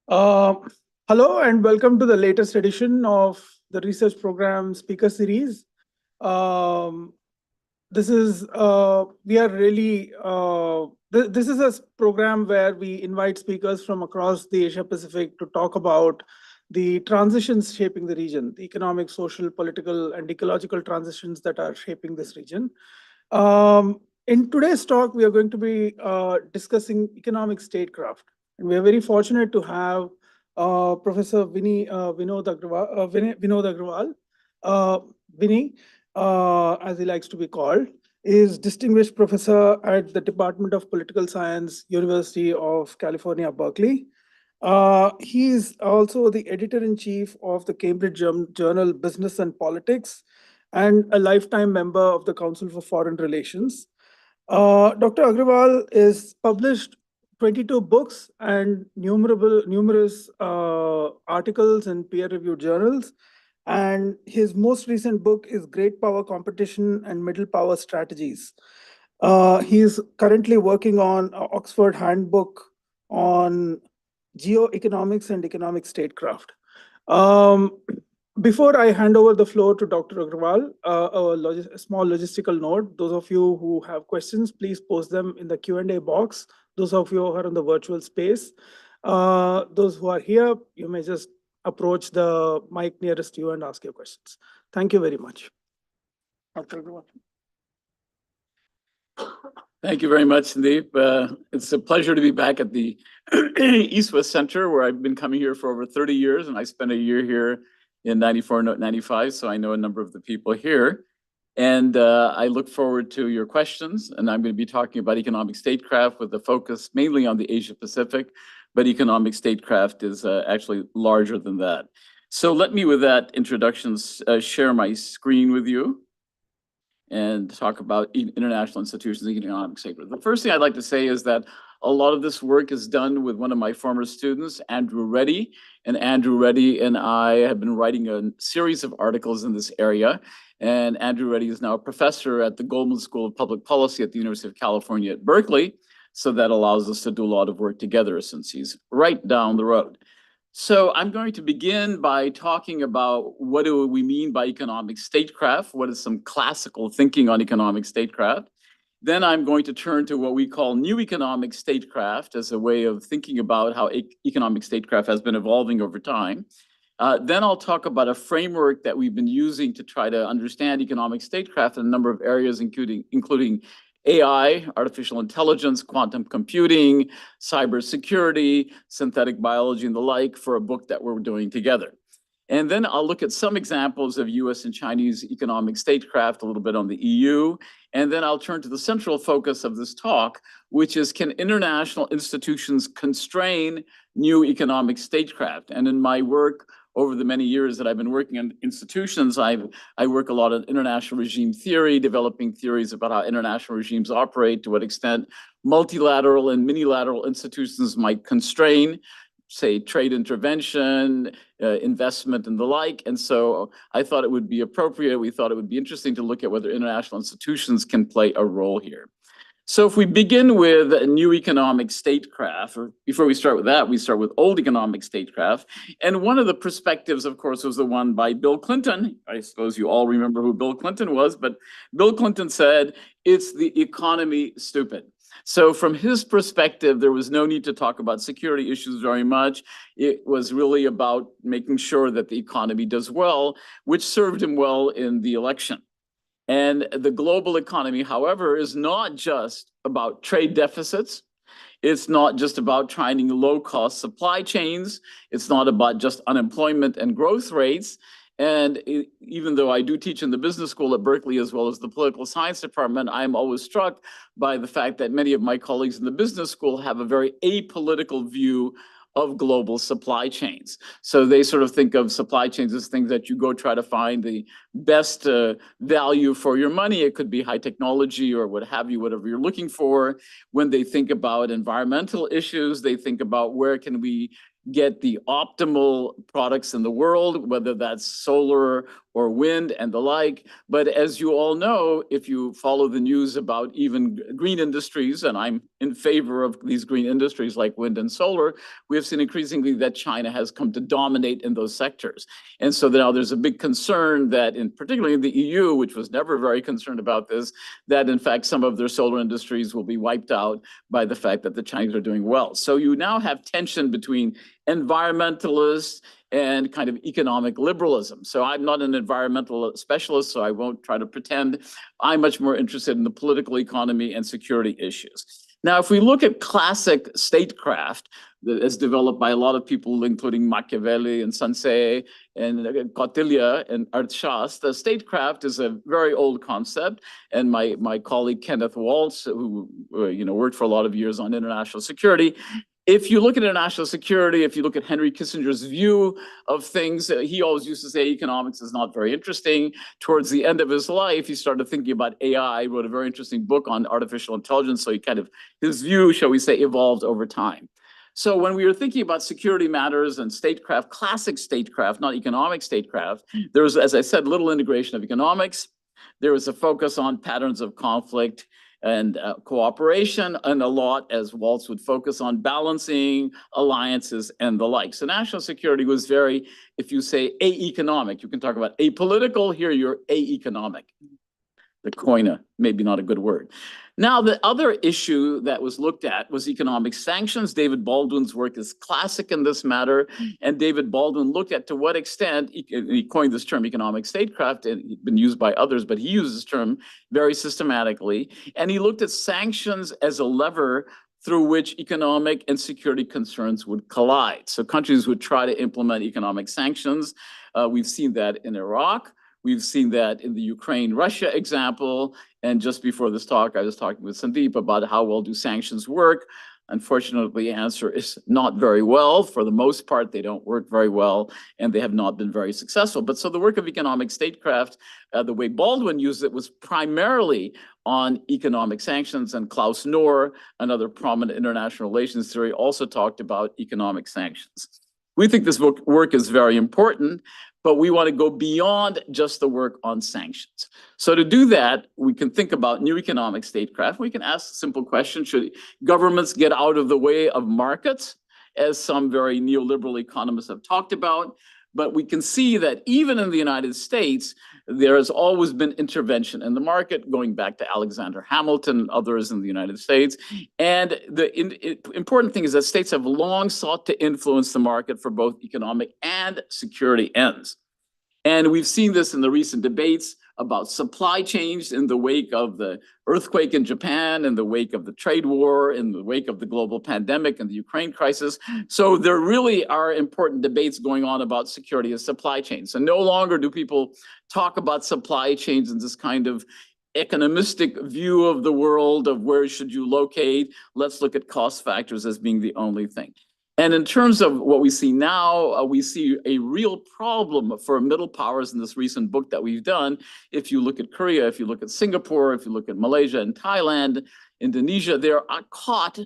Uh, Hello and welcome to the latest edition of the research program speaker series. Um, this is we are really this is program where we invite speakers from across the Asia Pacific to talk about the transitions shaping the region, the economic, social, political, and ecological transitions that are shaping this region. In today's talk, we are going to be discussing economic statecraft, and we are very fortunate to have Professor Vinod Aggarwal, Vinod Aggarwal. Vinny, as he likes to be called, is distinguished professor at the Department of Political Science, University of California, Berkeley. He is also the editor-in-chief of the Cambridge Journal Business and Politics and a lifetime member of the Council for Foreign Relations. Dr. Aggarwal is published 22 books and numerous articles in peer-reviewed journals. And his most recent book is Great Power Competition and Middle Power Strategies. He is currently working on an Oxford handbook on geoeconomics and economic statecraft. Um, Before I hand over the floor to Dr. Aggarwal, a small logistical note. Those of you who have questions, please post them in the Q&A box. Those of you who are in the virtual space, those who are here, you may just approach the mic nearest you and ask your questions. Thank you very much. Dr. Aggarwal. Thank you very much, Sandeep. It's a pleasure to be back at the East West Center, where I've been coming here for over 30 years, and I spent a year here in 94, 95, so I know a number of the people here. And I look forward to your questions, and I'm going to be talking about economic statecraft with a focus mainly on the Asia Pacific, but economic statecraft is actually larger than that. So let me, with that introduction, share my screen with you and talk about international institutions and economic statecraft. The first thing I'd like to say is that a lot of this work is done with one of my former students, Andrew Reddie. And Andrew Reddie and I have been writing a series of articles in this area. And Andrew Reddie is now a professor at the Goldman School of Public Policy at the University of California at Berkeley. So that allows us to do a lot of work together since he's right down the road. So I'm going to begin by talking about what do we mean by economic statecraft, what is some classical thinking on economic statecraft. Then I'm going to turn to what we call new economic statecraft as a way of thinking about how economic statecraft has been evolving over time. Then I'll talk about a framework that we've been using to try to understand economic statecraft in a number of areas, including AI, artificial intelligence, quantum computing, cybersecurity, synthetic biology, and the like for a book that we're doing together. And then I'll look at some examples of US and Chinese economic statecraft, a little bit on the EU. And then I'll turn to the central focus of this talk, which is, can international institutions constrain new economic statecraft? And in my work over the many years that I've been working in institutions, I work a lot on international regime theory, developing theories about how international regimes operate, to what extent multilateral and minilateral institutions might constrain, say, trade intervention, investment, and the like. And so I thought it would be appropriate, we thought it would be interesting to look at whether international institutions can play a role here. So if we begin with a new economic statecraft, or before we start with that, we start with old economic statecraft. And one of the perspectives, of course, was the one by Bill Clinton. I suppose you all remember who Bill Clinton was, but Bill Clinton said, "It's the economy, stupid." So from his perspective, there was no need to talk about security issues very much. It was really about making sure that the economy does well, which served him well in the election. And the global economy, however, is not just about trade deficits. It's not just about trying low-cost supply chains. It's not about just unemployment and growth rates. And even though I do teach in the business school at Berkeley as well as the political science department, I'm always struck by the fact that many of my colleagues in the business school have a very apolitical view of global supply chains. So they sort of think of supply chains as things that you go try to find the best value for your money. It could be high technology or what have you, whatever you're looking for. When they think about environmental issues, they think about where can we get the optimal products in the world, whether that's solar or wind and the like. But as you all know, if you follow the news about even green industries, and I'm in favor of these green industries like wind and solar, we have seen increasingly that China has come to dominate in those sectors. And so now there's a big concern that, particularly in the EU, which was never very concerned about this, that in fact some of their solar industries will be wiped out by the fact that the Chinese are doing well. So you now have tension between environmentalists and kind of economic liberalism. So I'm not an environmental specialist, so I won't try to pretend. I'm much more interested in the political economy and security issues. Now, if we look at classic statecraft that is developed by a lot of people, including Machiavelli and Sansei and Kautilya and Arthashastra, statecraft is a very old concept. And my colleague Kenneth Waltz, who worked for a lot of years on international security, if you look at international security, if you look at Henry Kissinger's view of things, he always used to say economics is not very interesting. Towards the end of his life, he started thinking about AI, wrote a very interesting book on artificial intelligence. So his view, shall we say, evolved over time. So when we were thinking about security matters and statecraft, classic statecraft, not economic statecraft, there was, as I said, little integration of economics. There was a focus on patterns of conflict and cooperation, and a lot, as Waltz would focus on, balancing alliances and the like. So national security was very, if you say a-economic, you can talk about apolitical, here you're a-economic. The coina, maybe not a good word. Now, the other issue that was looked at was economic sanctions. David Baldwin's work is classic in this matter. And David Baldwin looked at to what extent, he coined this term economic statecraft, and it's been used by others, but he used this term very systematically. And he looked at sanctions as a lever through which economic and security concerns would collide. So countries would try to implement economic sanctions. We've seen that in Iraq. We've seen that in the Ukraine-Russia example. And just before this talk, I was talking with Sandeep about how well do sanctions work. Unfortunately, the answer is not very well. For the most part, they don't work very well, and they have not been very successful. But so the work of economic statecraft, the way Baldwin used it, was primarily on economic sanctions, and Klaus Nohr, another prominent international relations theory, also talked about economic sanctions. We think this work is very important, but we want to go beyond just the work on sanctions. So to do that, we can think about new economic statecraft. We can ask a simple question: should governments get out of the way of markets, as some very neoliberal economists have talked about? But we can see that even in the United States, there has always been intervention in the market, going back to Alexander Hamilton and others in the United States. And the important thing is that states have long sought to influence the market for both economic and security ends. And we've seen this in the recent debates about supply chains in the wake of the earthquake in Japan, in the wake of the trade war, in the wake of the global pandemic and the Ukraine crisis. So there really are important debates going on about security of supply chains. So no longer do people talk about supply chains in this kind of economistic view of the world of where should you locate. Let's look at cost factors as being the only thing. And in terms of what we see now, we see a real problem for middle powers in this recent book that we've done. If you look at Korea, if you look at Singapore, if you look at Malaysia and Thailand, Indonesia, they're caught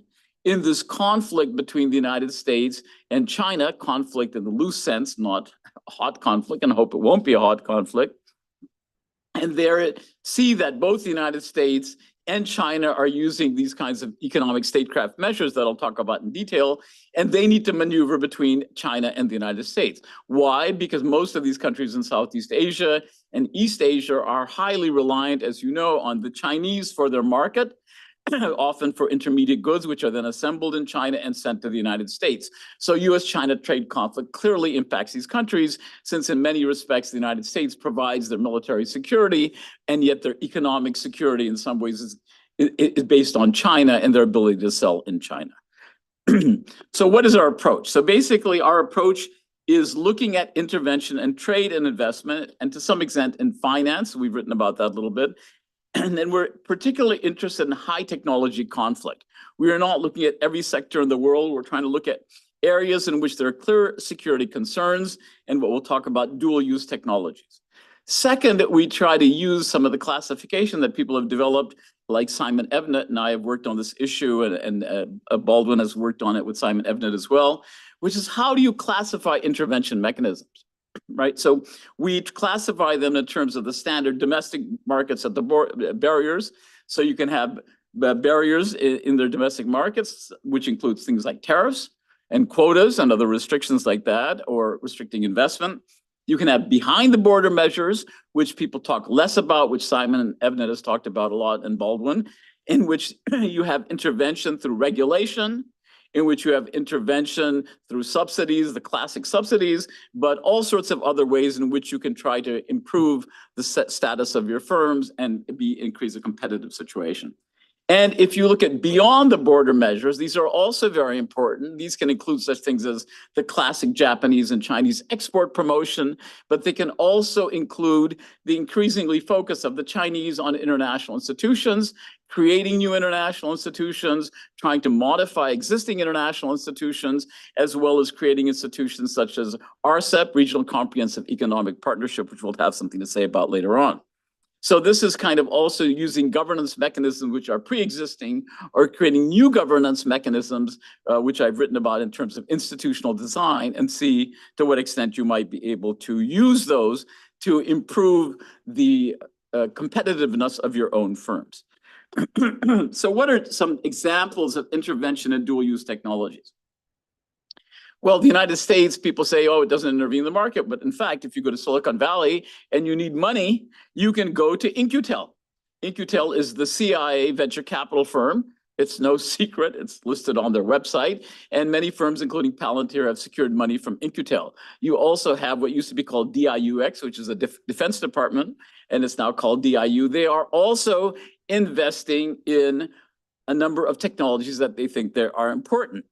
in this conflict between the United States and China, conflict in the loose sense, not a hot conflict, and I hope it won't be a hot conflict. And there see that both the United States and China are using these kinds of economic statecraft measures that I'll talk about in detail, and they need to maneuver between China and the United States. Why? Because most of these countries in Southeast Asia and East Asia are highly reliant, as you know, on the Chinese for their market, often for intermediate goods, which are then assembled in China and sent to the United States. So US-China trade conflict clearly impacts these countries, since in many respects, the United States provides their military security, and yet their economic security in some ways is based on China and their ability to sell in China. So what is our approach? So basically, our approach is looking at intervention and trade and investment, and to some extent in finance. We've written about that a little bit. And then we're particularly interested in high technology conflict. We are not looking at every sector in the world. We're trying to look at areas in which there are clear security concerns, and what we'll talk about dual use technologies. Second, we try to use some of the classification that people have developed, like Simon Evnett and I have worked on this issue, and Baldwin has worked on it with Simon Evnett as well, which is how do you classify intervention mechanisms? right? So we classify them in terms of the standard domestic markets at the barriers. So you can have barriers in their domestic markets, which includes things like tariffs and quotas and other restrictions like that, or restricting investment. You can have behind the border measures, which people talk less about, which Simon and Evnet has talked about a lot, and Baldwin, in which you have intervention through regulation, in which you have intervention through subsidies, the classic subsidies, but all sorts of other ways in which you can try to improve the status of your firms and increase a competitive situation. And if you look at beyond the border measures, these are also very important. These can include such things as the classic Japanese and Chinese export promotion, but they can also include the increasingly focus of the Chinese on international institutions, creating new international institutions, trying to modify existing international institutions, as well as creating institutions such as RCEP, Regional Comprehensive Economic Partnership, which we'll have something to say about later on. So this is kind of also using governance mechanisms which are pre-existing, or creating new governance mechanisms, which I've written about in terms of institutional design, and see to what extent you might be able to use those to improve the competitiveness of your own firms. So what are some examples of intervention in dual-use technologies? Well, the United States, people say, oh, it doesn't intervene in the market. But in fact, if you go to Silicon Valley and you need money, you can go to In-Q-Tel. In-Q-Tel is the CIA venture capital firm. It's no secret. It's listed on their website. And many firms, including Palantir, have secured money from In-Q-Tel. You also have what used to be called DIUX, which is a Defense Department, and it's now called DIU. They are also investing in a number of technologies that they think are important.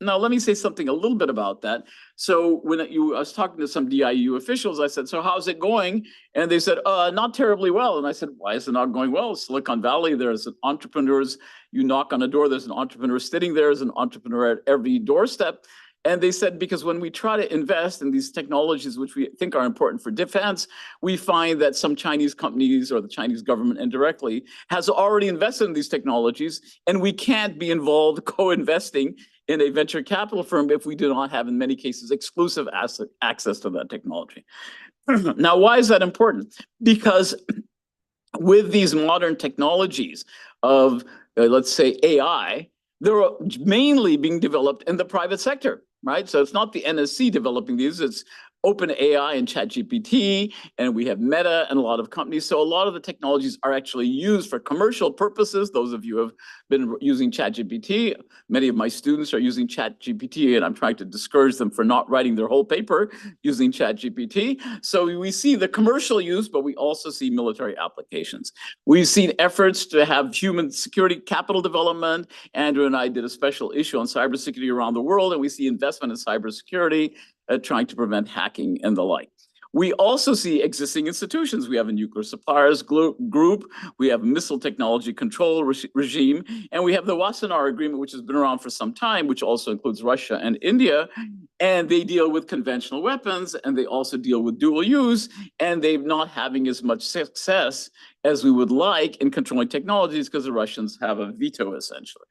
Now, let me say something a little bit about that. So when I was talking to some DIU officials, I said, so how's it going? And they said, not terribly well. And I said, why is it not going well? Silicon Valley, there's entrepreneurs. You knock on a door, there's an entrepreneur sitting there, there's an entrepreneur at every doorstep. And they said, because when we try to invest in these technologies, which we think are important for defense, we find that some Chinese companies or the Chinese government indirectly has already invested in these technologies, and we can't be involved co-investing in a venture capital firm if we do not have, in many cases, exclusive access to that technology. Now, why is that important? Because with these modern technologies of, let's say, AI, they're mainly being developed in the private sector, right? So it's not the NSC developing these, it's OpenAI and ChatGPT, and we have Meta and a lot of companies. So a lot of the technologies are actually used for commercial purposes. Those of you who have been using ChatGPT, many of my students are using ChatGPT, and I'm trying to discourage them for not writing their whole paper using ChatGPT. So we see the commercial use, but we also see military applications. We've seen efforts to have human security capital development. Andrew and I did a special issue on cybersecurity around the world, and we see investment in cybersecurity, trying to prevent hacking and the like. We also see existing institutions. We have a nuclear suppliers group, we have a missile technology control regime, and we have the Wassenaar Agreement, which has been around for some time, which also includes Russia and India. And they deal with conventional weapons, and they also deal with dual use, and they're not having as much success as we would like in controlling technologies because the Russians have a veto, essentially.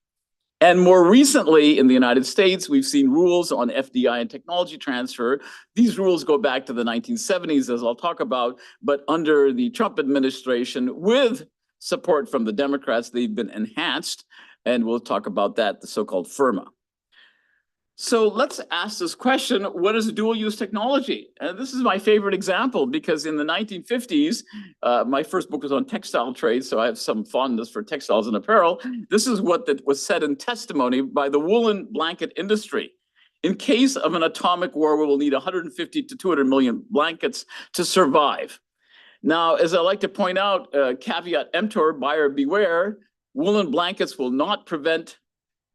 And more recently, in the United States, we've seen rules on FDI and technology transfer. These rules go back to the 1970s, as I'll talk about, but under the Trump administration, with support from the Democrats, they've been enhanced, and we'll talk about that, the so-called FIRMA. So let's ask this question, what is dual-use technology? And this is my favorite example, because in the 1950s, my first book was on textile trade, so I have some fondness for textiles and apparel. This is what was said in testimony by the woolen blanket industry. In case of an atomic war, we will need 150 to 200 million blankets to survive. Now, as I like to point out, caveat emptor, buyer beware, woolen blankets will not prevent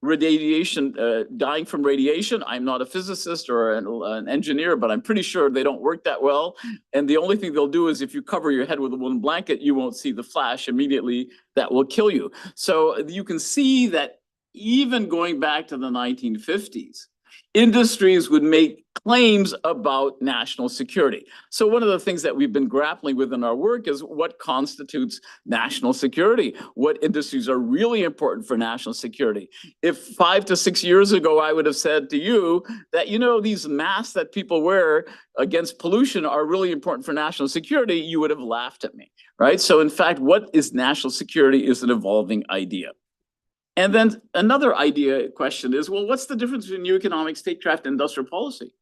radiation, dying from radiation. I'm not a physicist or an engineer, but I'm pretty sure they don't work that well. And the only thing they'll do is if you cover your head with a woolen blanket, you won't see the flash immediately that will kill you. So you can see that even going back to the 1950s, Industries would make claims about national security. So one of the things that we've been grappling with in our work is what constitutes national security? What industries are really important for national security? If 5 to 6 years ago, I would have said to you that, these masks that people wear against pollution are really important for national security, you would have laughed at me, right? So in fact, what is national security is an evolving idea. And then another question is, well, what's the difference between new economic, statecraft, and industrial policy?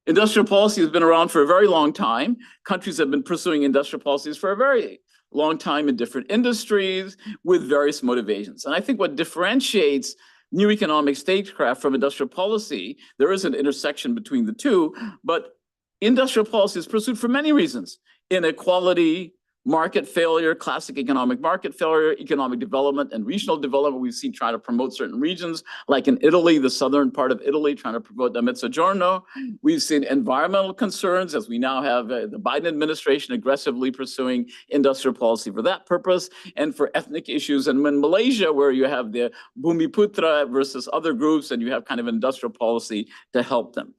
Industrial policy has been around for a very long time. Countries have been pursuing industrial policies for a very long time in different industries with various motivations. And I think what differentiates new economic statecraft from industrial policy, there is an intersection between the two, but industrial policy is pursued for many reasons: inequality, market failure, classic economic market failure, economic development and regional development. We've seen trying to promote certain regions, like in Italy, the southern part of Italy, trying to promote the Mezzogiorno. We've seen environmental concerns, as we now have the Biden administration aggressively pursuing industrial policy for that purpose, and for ethnic issues. And in Malaysia, where you have the Bumiputra versus other groups, and you have kind of industrial policy to help them.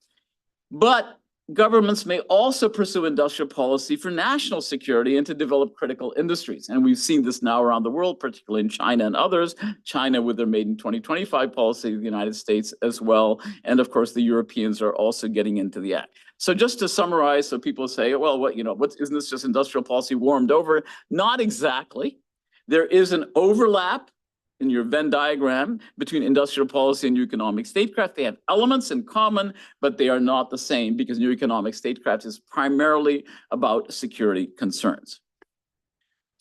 But governments may also pursue industrial policy for national security and to develop critical industries. And we've seen this now around the world, particularly in China and others. China with their Made in 2025 policy, the United States as well. And of course, the Europeans are also getting into the act. So just to summarize, so people say, well, isn't this just industrial policy warmed over? Not exactly. There is an overlap in your Venn diagram between industrial policy and new economic statecraft. They have elements in common, but they are not the same, because new economic statecraft is primarily about security concerns.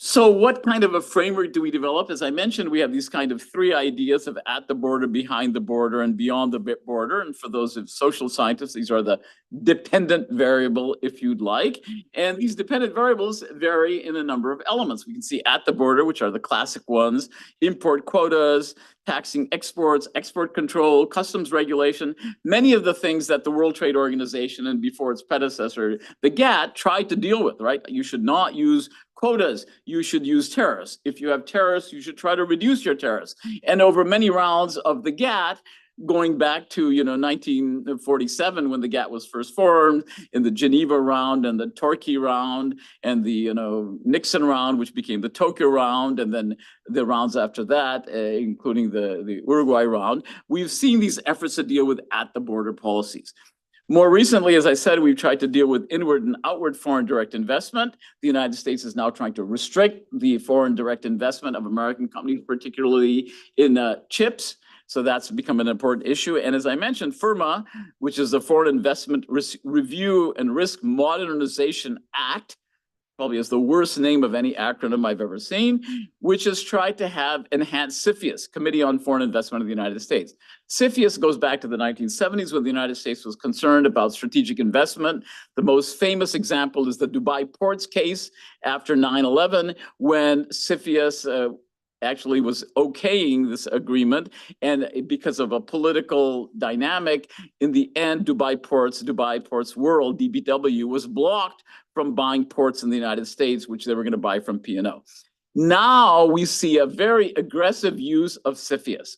So what kind of a framework do we develop? As I mentioned, we have these kind of three ideas of at the border, behind the border, and beyond the border. And for those of social scientists, these are the dependent variable, if you'd like. And these dependent variables vary in a number of elements. We can see at the border, which are the classic ones: import quotas, taxing exports, export control, customs regulation, many of the things that the World Trade Organization and before its predecessor, the GATT, tried to deal with, right? You should not use quotas, you should use tariffs. If you have tariffs, you should try to reduce your tariffs. And over many rounds of the GATT, going back to 1947, when the GATT was first formed, in the Geneva round and the Torquay round and the Nixon round, which became the Tokyo round, and then the rounds after that, including the Uruguay round, we've seen these efforts to deal with at the border policies. More recently, as I said, we've tried to deal with inward and outward foreign direct investment. The United States is now trying to restrict the foreign direct investment of American companies, particularly in chips. So that's become an important issue. And as I mentioned, FIRMA, which is the Foreign Investment Review and Risk Modernization Act, probably is the worst name of any acronym I've ever seen, which has tried to have enhanced CFIUS, Committee on Foreign Investment of the United States. CFIUS goes back to the 1970s, when the United States was concerned about strategic investment. The most famous example is the Dubai ports case after 9/11, when CFIUS actually was okaying this agreement, and because of a political dynamic, in the end, Dubai Ports World, DBW, was blocked from buying ports in the United States, which they were going to buy from P&O. Now we see a very aggressive use of CFIUS,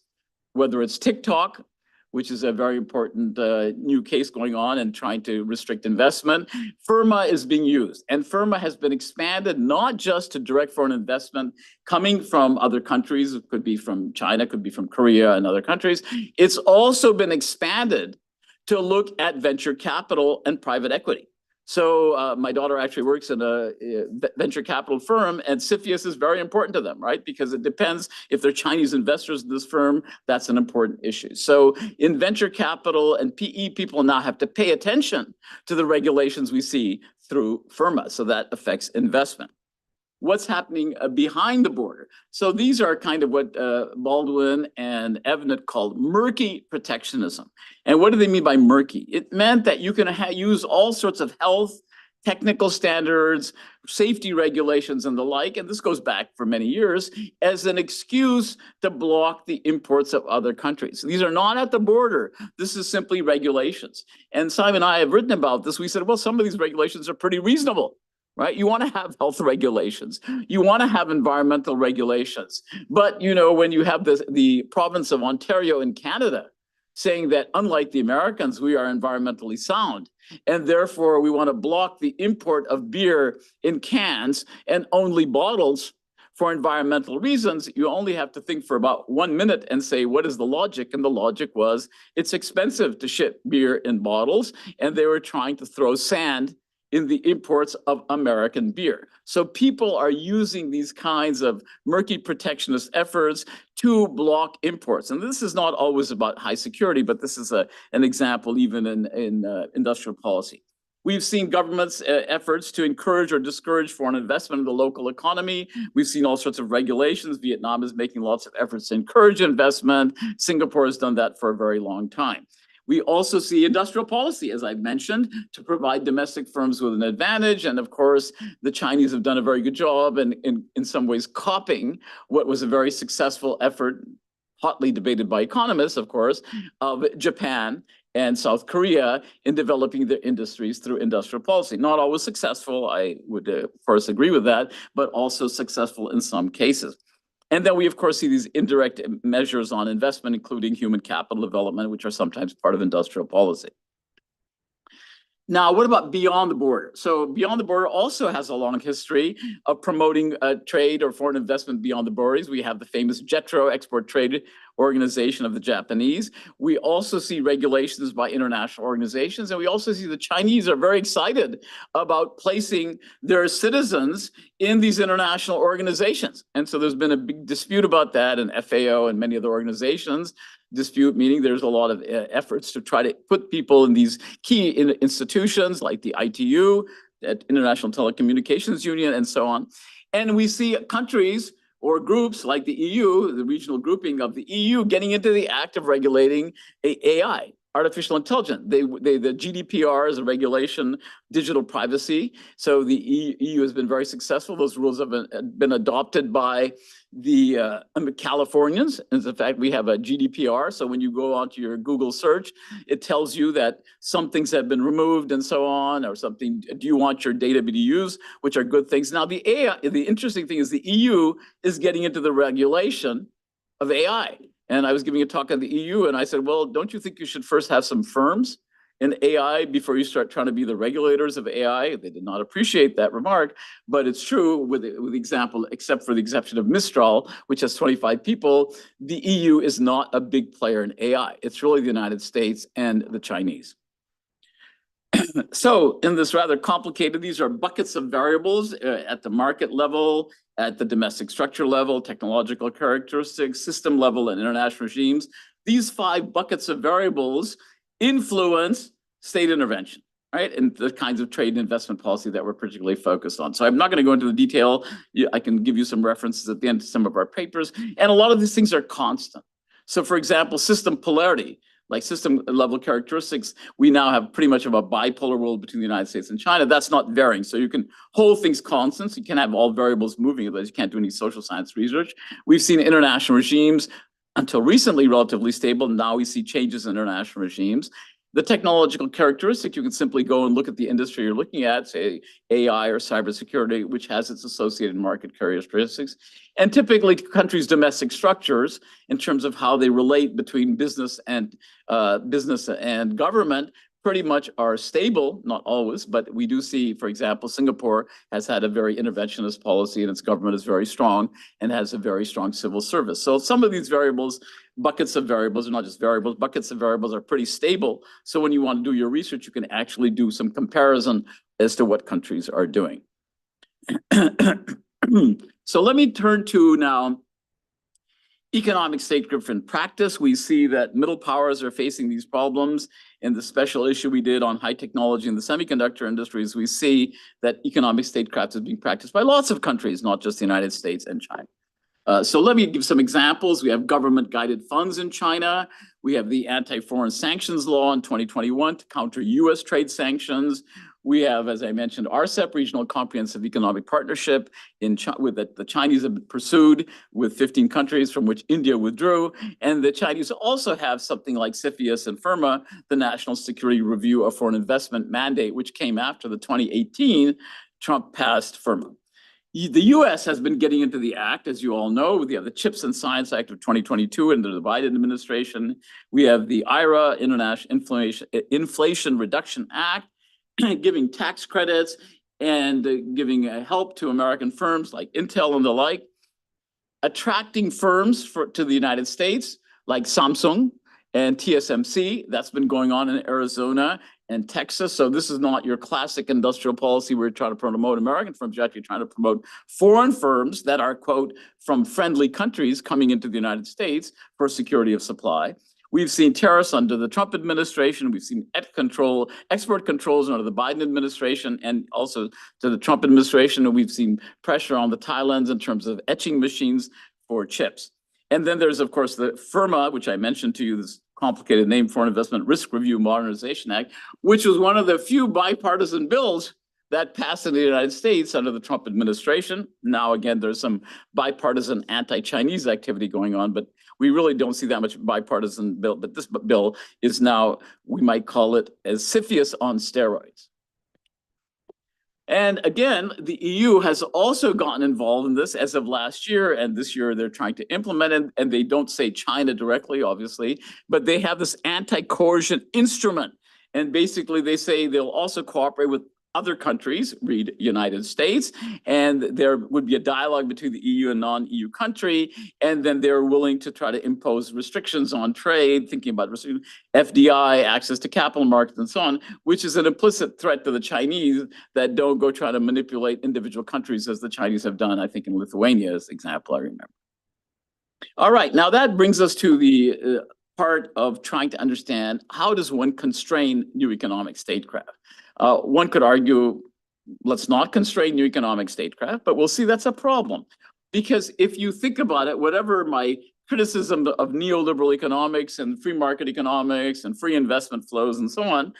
whether it's TikTok, which is a very important new case going on and trying to restrict investment. FIRMA is being used, and FIRMA has been expanded not just to direct foreign investment coming from other countries. It could be from China, could be from Korea and other countries. It's also been expanded to look at venture capital and private equity. So my daughter actually works in a venture capital firm, and CFIUS is very important to them, right? Because it depends if they're Chinese investors in this firm, that's an important issue. So in venture capital and PE, people now have to pay attention to the regulations we see through FIRMA. So that affects investment. What's happening behind the border? So these are kind of what Baldwin and Evnet called murky protectionism. And what do they mean by murky? It meant that you can use all sorts of health, technical standards, safety regulations, and the like, and this goes back for many years, as an excuse to block the imports of other countries. These are not at the border. This is simply regulations. And Simon and I have written about this. We said, well, some of these regulations are pretty reasonable. Right? You want to have health regulations. You want to have environmental regulations. But, when you have the province of Ontario in Canada saying that unlike the Americans, we are environmentally sound. And therefore, we want to block the import of beer in cans and only bottles for environmental reasons. You only have to think for about 1 minute and say, what is the logic? And the logic was, it's expensive to ship beer in bottles. And they were trying to throw sand in the imports of American beer. So people are using these kinds of murky protectionist efforts to block imports. And this is not always about high security, but this is an example even in industrial policy. We've seen governments' efforts to encourage or discourage foreign investment in the local economy. We've seen all sorts of regulations. Vietnam is making lots of efforts to encourage investment. Singapore has done that for a very long time. We also see industrial policy, as I've mentioned, to provide domestic firms with an advantage. And of course, the Chinese have done a very good job and in some ways copying what was a very successful effort, hotly debated by economists, of course, of Japan and South Korea in developing their industries through industrial policy. Not always successful, I would of course agree with that, but also successful in some cases. And then we, of course, see these indirect measures on investment, including human capital development, which are sometimes part of industrial policy. Now, what about beyond the border? So beyond the border also has a long history of promoting trade or foreign investment beyond the borders. We have the famous JETRO, Export Trade Organization of the Japanese. We also see regulations by international organizations. And we also see the Chinese are very excited about placing their citizens in these international organizations. And so there's been a big dispute about that, and FAO and many other organizations. Dispute meaning there's a lot of efforts to try to put people in these key institutions like the ITU, the International Telecommunications Union, and so on. And we see countries or groups like the EU, the regional grouping of the EU, getting into the act of regulating AI, artificial intelligence. The GDPR is a regulation, digital privacy. So the EU has been very successful. Those rules have been adopted by the Californians. In fact, we have a GDPR. So when you go onto your Google search, it tells you that some things have been removed and so on, or something, do you want your data to be used, which are good things. Now, the interesting thing is the EU is getting into the regulation of AI. And I was giving a talk at the EU, and I said, well, don't you think you should first have some firms in AI before you start trying to be the regulators of AI? They did not appreciate that remark, but it's true with the example, except for the exception of Mistral, which has 25 people, the EU is not a big player in AI. It's really the United States and the Chinese. So in this rather complicated, these are buckets of variables at the market level, at the domestic structure level, technological characteristics, system level, and international regimes. These 5 buckets of variables influence state intervention, right? And the kinds of trade and investment policy that we're particularly focused on. So I'm not going to go into the detail. I can give you some references at the end of some of our papers. And a lot of these things are constant. So for example, system polarity, like system level characteristics, we now have pretty much of a bipolar world between the United States and China. That's not varying. So you can hold things constant. So you can have all variables moving, otherwise you can't do any social science research. We've seen international regimes until recently relatively stable. Now we see changes in international regimes. The technological characteristic, you can simply go and look at the industry you're looking at, say AI or cybersecurity, which has its associated market characteristics. And typically countries' domestic structures in terms of how they relate between business and government pretty much are stable, not always, but we do see, for example, Singapore has had a very interventionist policy and its government is very strong and has a very strong civil service. So some of these variables, buckets of variables, are not just variables, buckets of variables are pretty stable. So when you want to do your research, you can actually do some comparison as to what countries are doing. So let me turn to now economic statecraft in practice. We see that middle powers are facing these problems. In the special issue we did on high technology in the semiconductor industries, we see that economic statecraft is being practiced by lots of countries, not just the United States and China. So let me give some examples. We have government-guided funds in China. We have the anti-foreign sanctions law in 2021 to counter US trade sanctions. We have, as I mentioned, RCEP, Regional Comprehensive Economic Partnership, that the Chinese have pursued with 15 countries, from which India withdrew. And the Chinese also have something like CFIUS and FIRMA, the National Security Review of Foreign Investment mandate, which came after the 2018 Trump passed FIRMA. The US has been getting into the act, as you all know. We have the Chips and Science Act of 2022 under the Biden administration. We have the IRA, International Inflation Reduction Act, giving tax credits and giving help to American firms like Intel and the like, attracting firms to the United States like Samsung and TSMC. That's been going on in Arizona and Texas. So this is not your classic industrial policy where you're trying to promote American firms. You're actually trying to promote foreign firms that are, quote, from friendly countries coming into the United States for security of supply. We've seen tariffs under the Trump administration. We've seen export controls under the Biden administration and also to the Trump administration. And we've seen pressure on the Thailands in terms of etching machines for chips. And then there's, of course, the FIRMA, which I mentioned to you, this complicated name, Foreign Investment Risk Review Modernization Act, which was one of the few bipartisan bills that passed in the United States under the Trump administration. Now, again, there's some bipartisan anti-Chinese activity going on, but we really don't see that much bipartisan bill. But this bill is now, we might call it as CFIUS on steroids. And again, the EU has also gotten involved in this as of last year, and this year they're trying to implement it, and they don't say China directly, obviously, but they have this anti-coercion instrument. And basically they say they'll also cooperate with other countries, read United States, and there would be a dialogue between the EU and non-EU country, and then they're willing to try to impose restrictions on trade, thinking about FDI, access to capital markets, and so on, which is an implicit threat to the Chinese that don't go try to manipulate individual countries as the Chinese have done, I think in Lithuania as example, I remember. All right, now that brings us to the part of trying to understand how does one constrain new economic statecraft. One could argue, let's not constrain new economic statecraft, but we'll see that's a problem. Because if you think about it, whatever my criticism of neoliberal economics and free market economics and free investment flows and so on,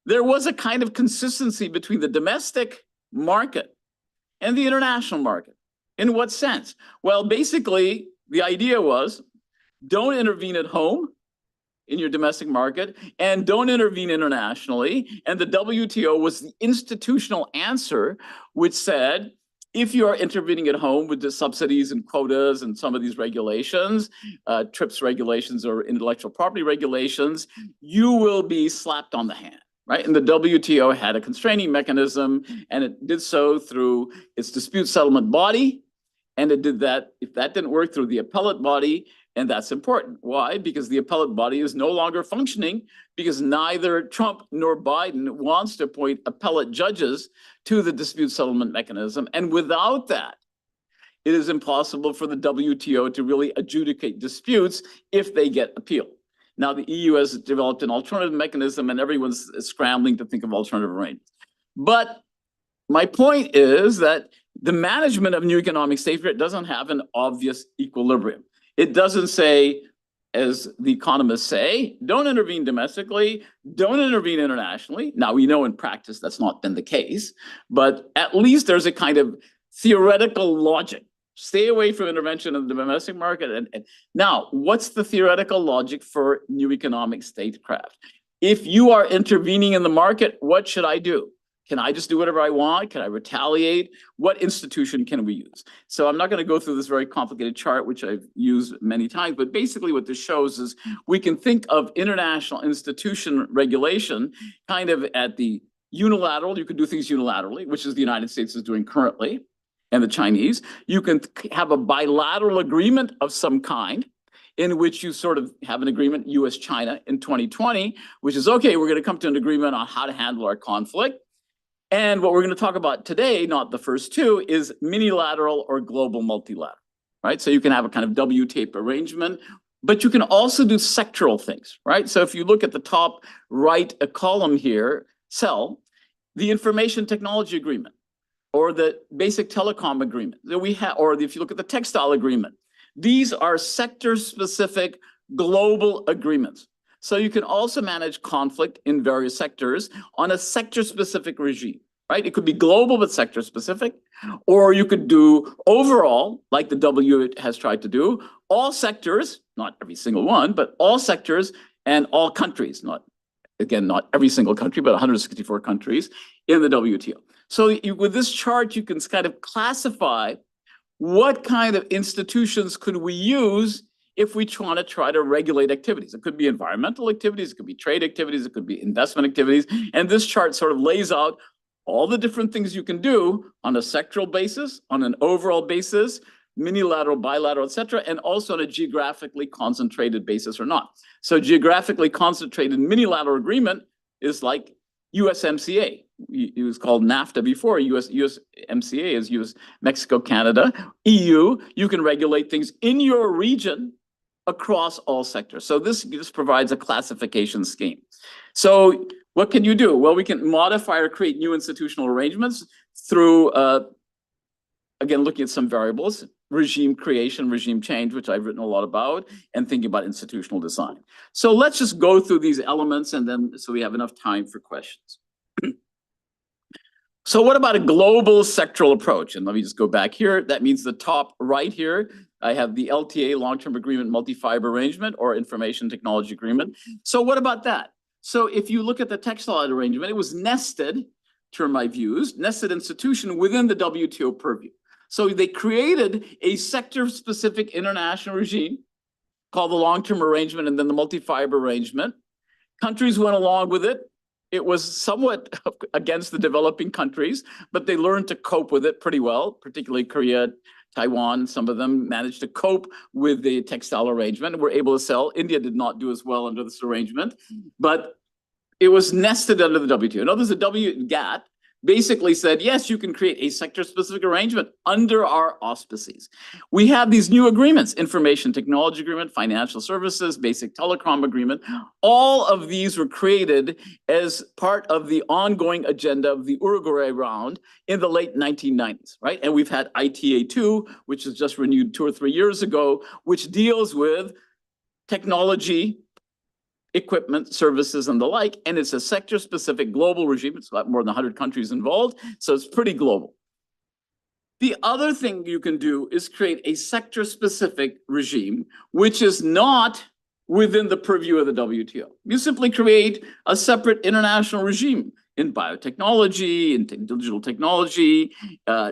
there was a kind of consistency between the domestic market and the international market. In what sense? Well, basically, the idea was don't intervene at home in your domestic market and don't intervene internationally. And the WTO was the institutional answer, which said, if you are intervening at home with the subsidies and quotas and some of these regulations, TRIPS regulations or intellectual property regulations, you will be slapped on the hand. Right? And the WTO had a constraining mechanism, and it did so through its dispute settlement body. And it did that, if that didn't work, through the appellate body. And that's important. Why? Because the appellate body is no longer functioning because neither Trump nor Biden wants to appoint appellate judges to the dispute settlement mechanism. And without that, it is impossible for the WTO to really adjudicate disputes if they get appealed. Now, the EU has developed an alternative mechanism and everyone's scrambling to think of alternative arrangements. But my point is that the management of new economic statecraft doesn't have an obvious equilibrium. It doesn't say, as the economists say, don't intervene domestically, don't intervene internationally. Now, we know in practice that's not been the case, but at least there's a kind of theoretical logic. Stay away from intervention in the domestic market. And now, what's the theoretical logic for new economic statecraft? If you are intervening in the market, what should I do? Can I just do whatever I want? Can I retaliate? What institution can we use? So I'm not going to go through this very complicated chart, which I've used many times, but basically what this shows is we can think of international institution regulation kind of at the unilateral. You could do things unilaterally, which is the United States is doing currently, and the Chinese. You can have a bilateral agreement of some kind, in which you sort of have an agreement, US-China in 2020, which is, okay, we're going to come to an agreement on how to handle our conflict. And what we're going to talk about today, not the first two, is minilateral or global multilateral, right? So you can have a kind of W-tape arrangement, but you can also do sectoral things, right? So if you look at the top right column here, cell, the information technology agreement, or the basic telecom agreement that we have, or if you look at the textile agreement, these are sector-specific global agreements. So you can also manage conflict in various sectors on a sector-specific regime, right? It could be global but sector-specific, or you could do overall, like the W has tried to do, all sectors, not every single one, but all sectors and all countries, not every single country, but 164 countries in the WTO. So with this chart, you can kind of classify what kind of institutions could we use if we try to regulate activities. It could be environmental activities, it could be trade activities, it could be investment activities. And this chart sort of lays out all the different things you can do on a sectoral basis, on an overall basis, minilateral, bilateral, et cetera, and also on a geographically concentrated basis or not. So geographically concentrated minilateral agreement is like USMCA. It was called NAFTA before. USMCA is US, Mexico, Canada. EU, you can regulate things in your region across all sectors. So this provides a classification scheme. So what can you do? Well, we can modify or create new institutional arrangements through, again, looking at some variables, regime creation, regime change, which I've written a lot about, and thinking about institutional design. So let's just go through these elements and then so we have enough time for questions. So what about a global sectoral approach? And let me just go back here. That means the top right here, I have the LTA, long-term agreement, multi-fiber arrangement, or information technology agreement. So what about that? So if you look at the textile arrangement, it was nested, term I've used, nested institution within the WTO purview. So they created a sector-specific international regime called the long-term arrangement and then the multi-fiber arrangement. Countries went along with it. It was somewhat against the developing countries, but they learned to cope with it pretty well, particularly Korea, Taiwan. Some of them managed to cope with the textile arrangement and were able to sell. India did not do as well under this arrangement, but it was nested under the WTO. In other words, the GATT basically said, yes, you can create a sector-specific arrangement under our auspices. We have these new agreements, information technology agreement, financial services, basic telecom agreement. All of these were created as part of the ongoing agenda of the Uruguay round in the late 1990s, right? And we've had ITA 2, which was just renewed 2 or 3 years ago, which deals with technology, equipment, services, and the like, and it's a sector-specific global regime. It's got more than 100 countries involved, so it's pretty global. The other thing you can do is create a sector-specific regime, which is not within the purview of the WTO. You simply create a separate international regime in biotechnology, in digital technology,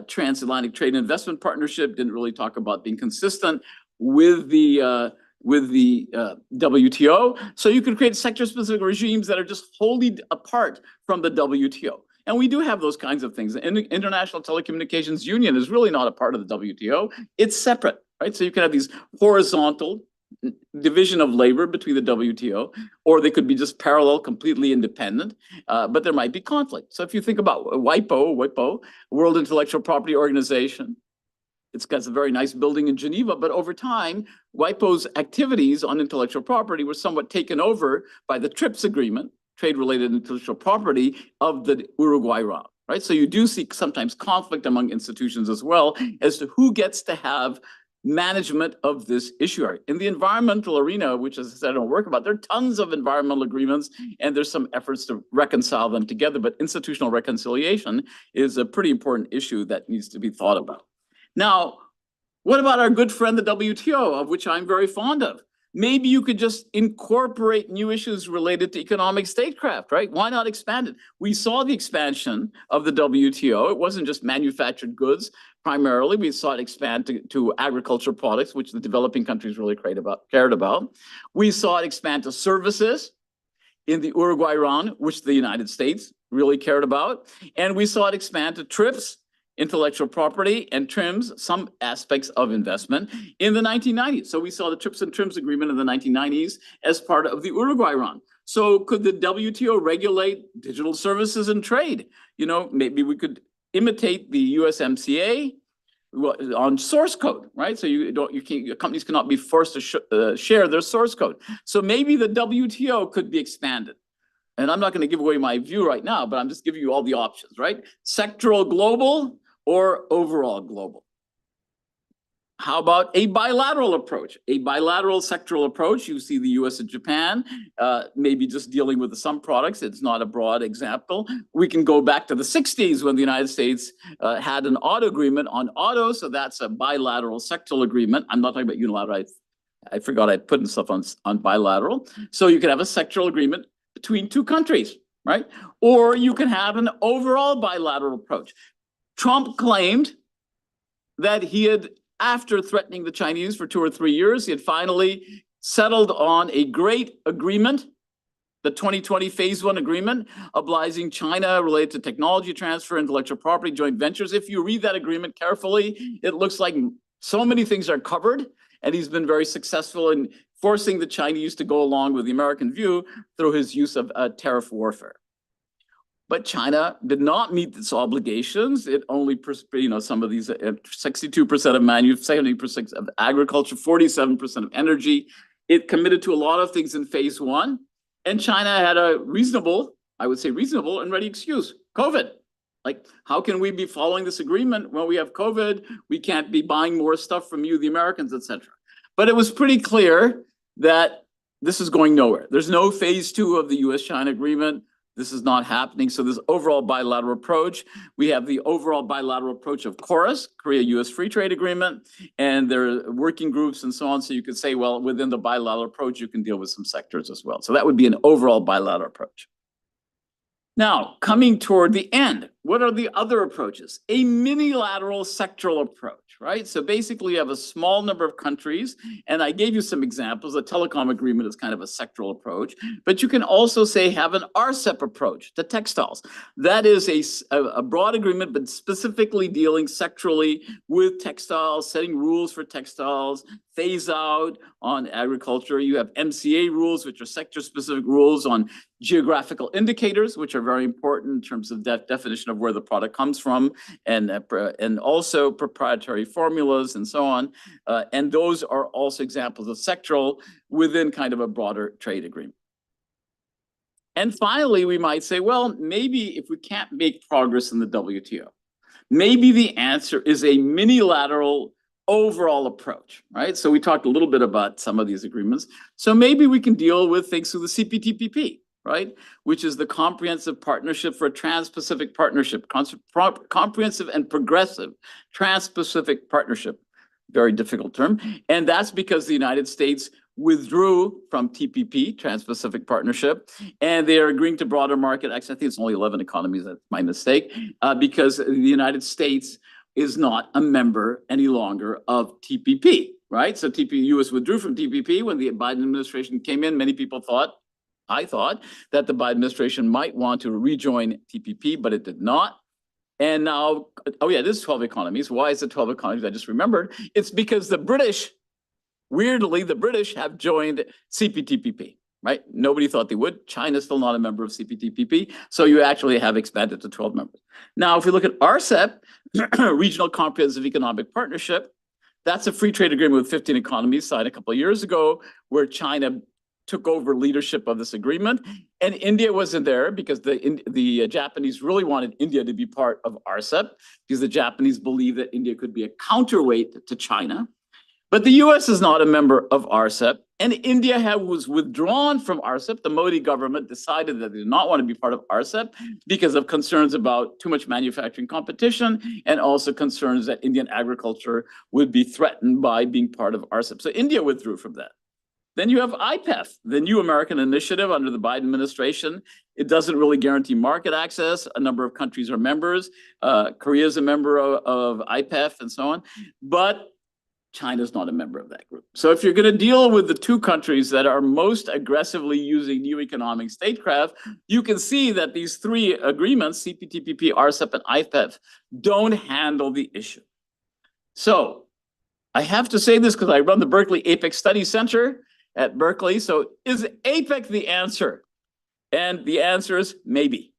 transatlantic trade and investment partnership. Didn't really talk about being consistent with the WTO. So you can create sector-specific regimes that are just wholly apart from the WTO. And we do have those kinds of things. And the International Telecommunications Union is really not a part of the WTO. It's separate, right? So you can have these horizontal division of labor between the WTO, or they could be just parallel, completely independent, but there might be conflict. So if you think about WIPO, World Intellectual Property Organization, it's got a very nice building in Geneva, but over time, WIPO's activities on intellectual property were somewhat taken over by the TRIPS agreement, trade-related intellectual property of the Uruguay round, right? So you do see sometimes conflict among institutions as well as to who gets to have management of this issue. In the environmental arena, which as I said, I don't work about, there are tons of environmental agreements and there's some efforts to reconcile them together, but institutional reconciliation is a pretty important issue that needs to be thought about. Now, what about our good friend, the WTO, of which I'm very fond of? Maybe you could just incorporate new issues related to economic statecraft, right? Why not expand it? We saw the expansion of the WTO. It wasn't just manufactured goods primarily. We saw it expand to agricultural products, which the developing countries really cared about. We saw it expand to services in the Uruguay round, which the United States really cared about. And we saw it expand to TRIPS, intellectual property, and TRIMS, some aspects of investment in the 1990s. So we saw the TRIPS and TRIMS agreement in the 1990s as part of the Uruguay round. So could the WTO regulate digital services and trade? You know, maybe we could imitate the USMCA on source code, right? So companies cannot be forced to share their source code. So maybe the WTO could be expanded. And I'm not going to give away my view right now, but I'm just giving you all the options, right? Sectoral global or overall global. How about a bilateral approach? A bilateral sectoral approach, you see the US and Japan, maybe just dealing with some products. It's not a broad example. We can go back to the 60s when the United States had an auto agreement on auto. So that's a bilateral sectoral agreement. I'm not talking about unilateral. I forgot I put stuff on bilateral. So you can have a sectoral agreement between two countries, right? Or you can have an overall bilateral approach. Trump claimed that he had, after threatening the Chinese for 2 or 3 years, he had finally settled on a great agreement, the 2020 Phase 1 agreement, obliging China related to technology transfer, intellectual property, joint ventures. If you read that agreement carefully, it looks like so many things are covered, and he's been very successful in forcing the Chinese to go along with the American view through his use of tariff warfare. But China did not meet its obligations. It only, some of these 62% of manufacturing, 70% of agriculture, 47% of energy. It committed to a lot of things in Phase 1. And China had a reasonable, I would say reasonable and ready excuse: COVID. Like, how can we be following this agreement when we have COVID? We can't be buying more stuff from you, the Americans, et cetera. But it was pretty clear that this is going nowhere. There's no Phase 2 of the US-China agreement. This is not happening. So this overall bilateral approach, we have the overall bilateral approach of KORUS, Korea-US Free Trade Agreement, and there are working groups and so on. So you could say, well, within the bilateral approach, you can deal with some sectors as well. So that would be an overall bilateral approach. Now, coming toward the end, what are the other approaches? A minilateral sectoral approach, right? So basically you have a small number of countries, and I gave you some examples. The telecom agreement is kind of a sectoral approach, but you can also say have an RCEP approach to textiles. That is a broad agreement, but specifically dealing sectorally with textiles, setting rules for textiles, phase out on agriculture. You have MCA rules, which are sector-specific rules on geographical indicators, which are very important in terms of definition of where the product comes from, and also proprietary formulas and so on. And those are also examples of sectoral within kind of a broader trade agreement. And finally, we might say, well, maybe if we can't make progress in the WTO, maybe the answer is a minilateral overall approach, right? So we talked a little bit about some of these agreements. So maybe we can deal with things through the CPTPP, right? Which is the Comprehensive Partnership for a Trans-Pacific Partnership, comprehensive and progressive Trans-Pacific Partnership, very difficult term. And that's because the United States withdrew from TPP, Trans-Pacific Partnership, and they are agreeing to broader market access. I think it's only 11 economies, that's my mistake, because the United States is not a member any longer of TPP, right? So US withdrew from TPP when the Biden administration came in. Many people thought, I thought, that the Biden administration might want to rejoin TPP, but it did not. And now, oh yeah, this is 12 economies. Why is it 12 economies? I just remembered. It's because the British, weirdly, the British have joined CPTPP, right? Nobody thought they would. China's still not a member of CPTPP. So you actually have expanded to 12 members. Now, if we look at RCEP, Regional Comprehensive Economic Partnership, that's a free trade agreement with 15 economies signed a couple of years ago, where China took over leadership of this agreement. And India wasn't there because the Japanese really wanted India to be part of RCEP, because the Japanese believed that India could be a counterweight to China. But the US is not a member of RCEP, and India was withdrawn from RCEP. The Modi government decided that they did not want to be part of RCEP because of concerns about too much manufacturing competition, and also concerns that Indian agriculture would be threatened by being part of RCEP. So India withdrew from that. Then you have IPEF, the new American initiative under the Biden administration. It doesn't really guarantee market access. A number of countries are members. Korea is a member of IPEF and so on. But China's not a member of that group. So if you're going to deal with the two countries that are most aggressively using new economic statecraft, you can see that these three agreements, CPTPP, RCEP, and IPEF, don't handle the issue. So I have to say this because I run the Berkeley APEC Study Center at Berkeley. So is APEC the answer? And the answer is maybe.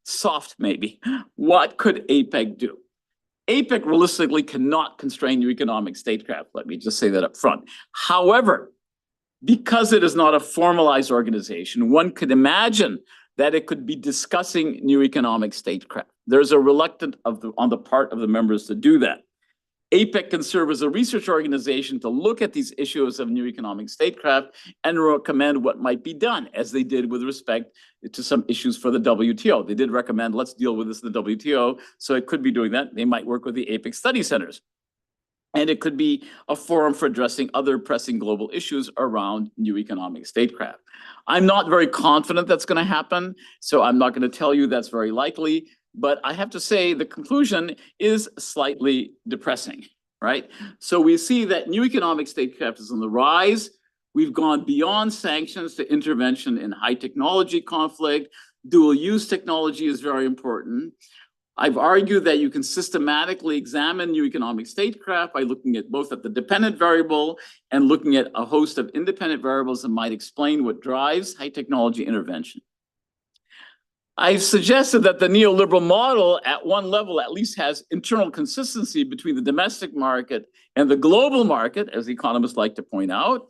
Soft maybe. What could APEC do? APEC realistically cannot constrain new economic statecraft. Let me just say that up front. However, because it is not a formalized organization, one could imagine that it could be discussing new economic statecraft. There's a reluctance on the part of the members to do that. APEC can serve as a research organization to look at these issues of new economic statecraft and recommend what might be done, as they did with respect to some issues for the WTO. They did recommend, let's deal with this in the WTO, so it could be doing that. They might work with the APEC study centers. And it could be a forum for addressing other pressing global issues around new economic statecraft. I'm not very confident that's going to happen, so I'm not going to tell you that's very likely. But I have to say the conclusion is slightly depressing, right? So we see that new economic statecraft is on the rise. We've gone beyond sanctions to intervention in high technology conflict. Dual use technology is very important. I've argued that you can systematically examine new economic statecraft by looking at both at the dependent variable and looking at a host of independent variables that might explain what drives high technology intervention. I've suggested that the neoliberal model at one level at least has internal consistency between the domestic market and the global market, as economists like to point out.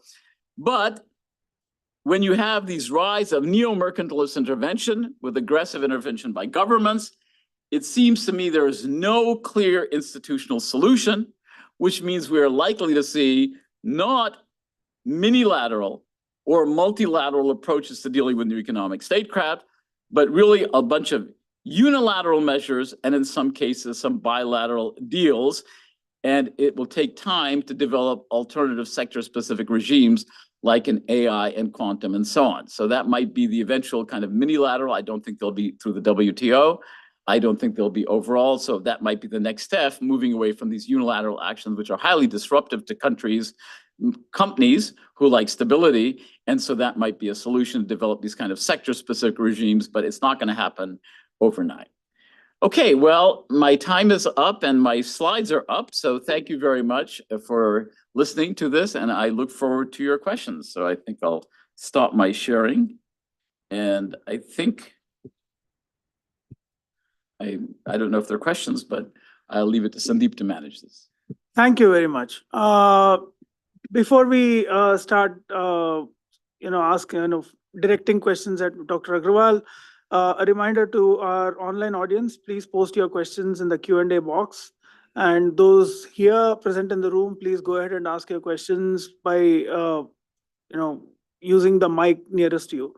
But when you have these rise of neo-mercantilist intervention with aggressive intervention by governments, it seems to me there is no clear institutional solution, which means we are likely to see not minilateral or multilateral approaches to dealing with new economic statecraft, but really a bunch of unilateral measures and in some cases, some bilateral deals. And it will take time to develop alternative sector-specific regimes like in AI and quantum and so on. So that might be the eventual kind of minilateral. I don't think they'll be through the WTO. I don't think they'll be overall. So that might be the next step, moving away from these unilateral actions, which are highly disruptive to countries, companies who like stability. And so that might be a solution to develop these kind of sector-specific regimes, but it's not going to happen overnight. Okay, well, my time is up and my slides are up. So thank you very much for listening to this. And I look forward to your questions. So I think I'll stop my sharing. And I think I don't know if there are questions, but I'll leave it to Sandeep to manage this. Thank you very much. Before we start, directing questions at Dr. Aggarwal, a reminder to our online audience: please post your questions in the Q&A box, and those here present in the room, please go ahead and ask your questions by using the mic nearest to you.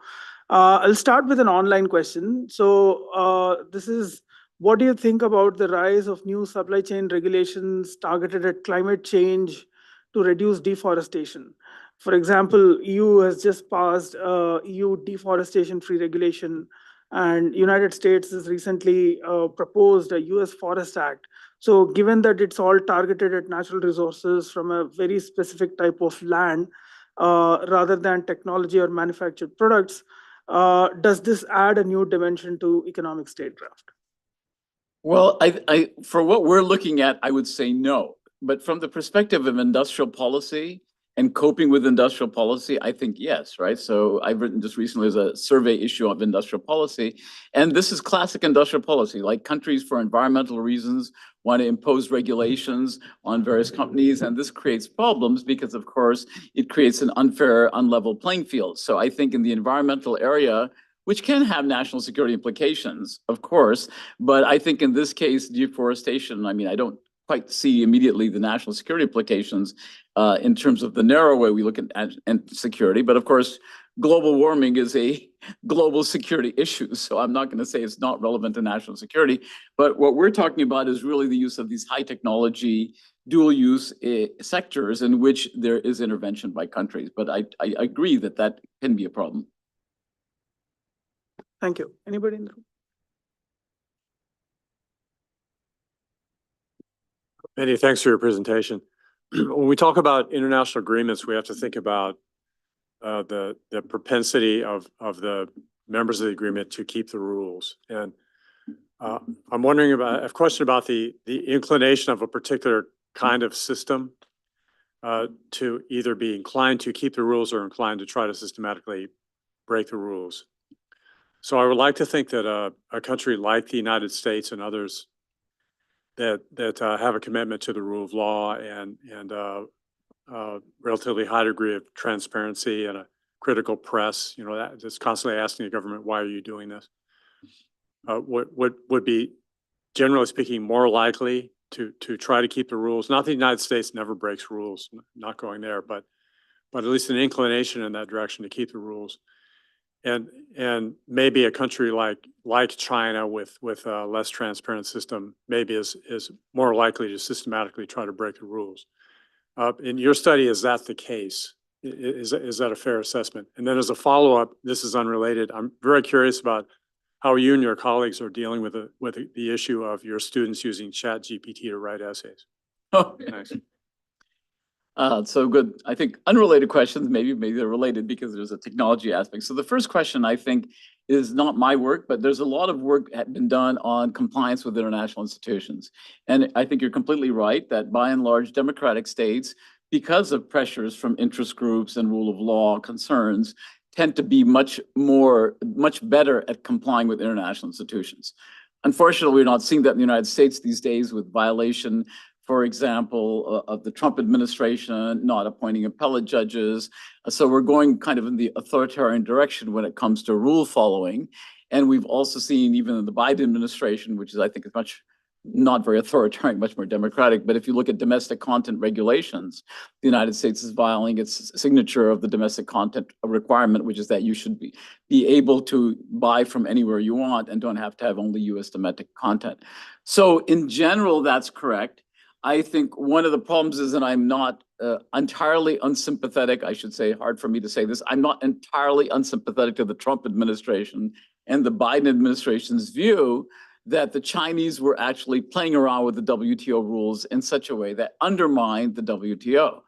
I'll start with an online question. So this is: what do you think about the rise of new supply chain regulations targeted at climate change to reduce deforestation? For example, EU has just passed EU deforestation-free regulation, and United States has recently proposed a US Forest Act. So given that it's all targeted at natural resources from a very specific type of land, rather than technology or manufactured products, does this add a new dimension to economic statecraft? Well, for what we're looking at, I would say no. But from the perspective of industrial policy and coping with industrial policy, I think yes, right? So I've written just recently as a survey issue of industrial policy, and this is classic industrial policy. Like, countries for environmental reasons want to impose regulations on various companies, and this creates problems because, of course, it creates an unfair, unlevel playing field. So I think in the environmental area, which can have national security implications, of course, but I think in this case, deforestation, I mean, I don't quite see immediately the national security implications in terms of the narrow way we look at security. But of course, global warming is a global security issue. So I'm not going to say it's not relevant to national security. But what we're talking about is really the use of these high technology, dual use sectors in which there is intervention by countries. But I agree that that can be a problem. Thank you. Anybody in the room? Many thanks for your presentation. When we talk about international agreements, we have to think about the propensity of the members of the agreement to keep the rules. And I'm wondering about, I have a question about the inclination of a particular kind of system to either be inclined to keep the rules or inclined to try to systematically break the rules. So I would like to think that a country like the United States and others that have a commitment to the rule of law and relatively high degree of transparency and a critical press, that just constantly asking the government, why are you doing this? Would be, generally speaking, more likely to try to keep the rules. Not that the United States never breaks rules, not going there, but at least an inclination in that direction to keep the rules. And maybe a country like China with a less transparent system maybe is more likely to systematically try to break the rules. In your study, is that the case? Is that a fair assessment? And then as a follow-up, this is unrelated. I'm very curious about how you and your colleagues are dealing with the issue of your students using ChatGPT to write essays. Oh, Nice. So good. I think unrelated questions, maybe they're related because there's a technology aspect. So the first question, I think, is not my work, but there's a lot of work had been done on compliance with international institutions. And I think you're completely right that by and large, democratic states, because of pressures from interest groups and rule of law concerns, tend to be much better at complying with international institutions. Unfortunately, we're not seeing that in the United States these days with violation, for example, of the Trump administration not appointing appellate judges. So we're going kind of in the authoritarian direction when it comes to rule following. And we've also seen even in the Biden administration, which is, I think, is much not very authoritarian, much more democratic. But if you look at domestic content regulations, the United States is violating its signature of the domestic content requirement, which is that you should be able to buy from anywhere you want and don't have to have only US domestic content. So in general, that's correct. I think one of the problems is, and I'm not entirely unsympathetic, I should say, hard for me to say this, I'm not entirely unsympathetic to the Trump administration and the Biden administration's view that the Chinese were actually playing around with the WTO rules in such a way that undermined the WTO.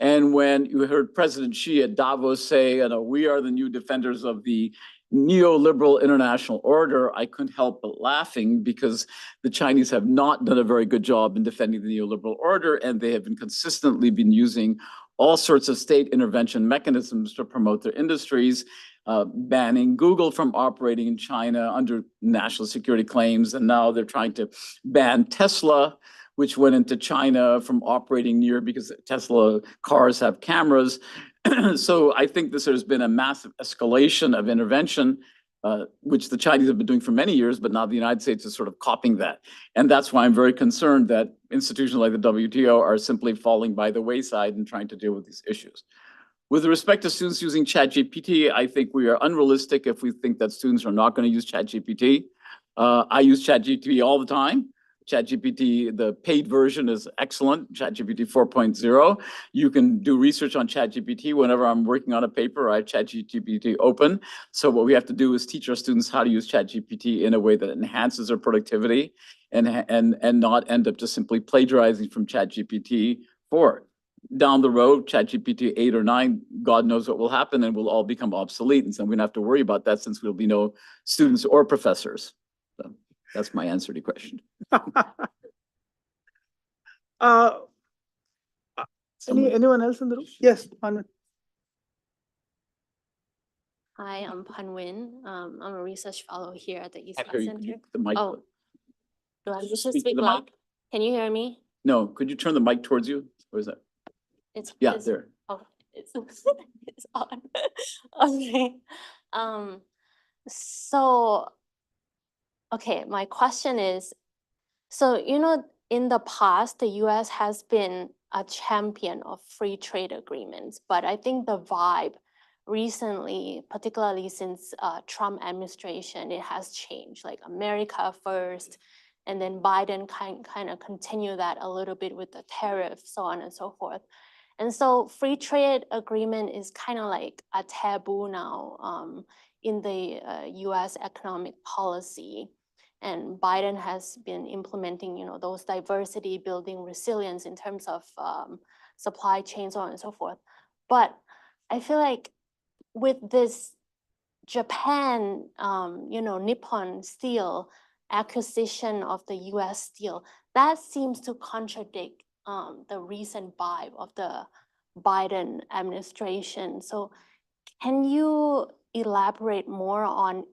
And when you heard President Xi at Davos say, we are the new defenders of the neoliberal international order, I couldn't help but laughing because the Chinese have not done a very good job in defending the neoliberal order, and they have consistently been using all sorts of state intervention mechanisms to promote their industries, banning Google from operating in China under national security claims, and now they're trying to ban Tesla, which went into China, from operating near because Tesla cars have cameras. So I think there's been a massive escalation of intervention, which the Chinese have been doing for many years, but now the United States is sort of copying that. And that's why I'm very concerned that institutions like the WTO are simply falling by the wayside and trying to deal with these issues. With respect to students using ChatGPT, I think we are unrealistic if we think that students are not going to use ChatGPT. I use ChatGPT all the time. ChatGPT, the paid version, is excellent, ChatGPT 4.0. You can do research on ChatGPT whenever I'm working on a paper. I have ChatGPT open. So what we have to do is teach our students how to use ChatGPT in a way that enhances their productivity and not end up just simply plagiarizing from ChatGPT 4. Down the road, ChatGPT 8 or 9, God knows what will happen, and we'll all become obsolete. And so we don't have to worry about that since there'll be no students or professors. So that's my answer to your question. Anyone else in the room? Yes, Anand. Hi, I'm Panwin. I'm a research fellow here at the East Can't hear you. Center. The mic. Oh, do I just Speak to speak the loud? mic. Can you hear me? No, could you turn the mic towards you? Or is that? Yeah, there. Oh, it's it's on. Okay. So, okay, my question is, so, in the past, the US has been a champion of free trade agreements, but I think the vibe recently, particularly since Trump administration, it has changed, like America first, and then Biden kind of continue that a little bit with the tariffs, so on and so forth. And so free trade agreement is kind of like a taboo now in the US economic policy. And Biden has been implementing, those diversity building resilience in terms of supply chains, so on and so forth. But I feel like with this Japan, Nippon Steel acquisition of the US steel, that seems to contradict the recent vibe of the Biden administration. So can you elaborate more on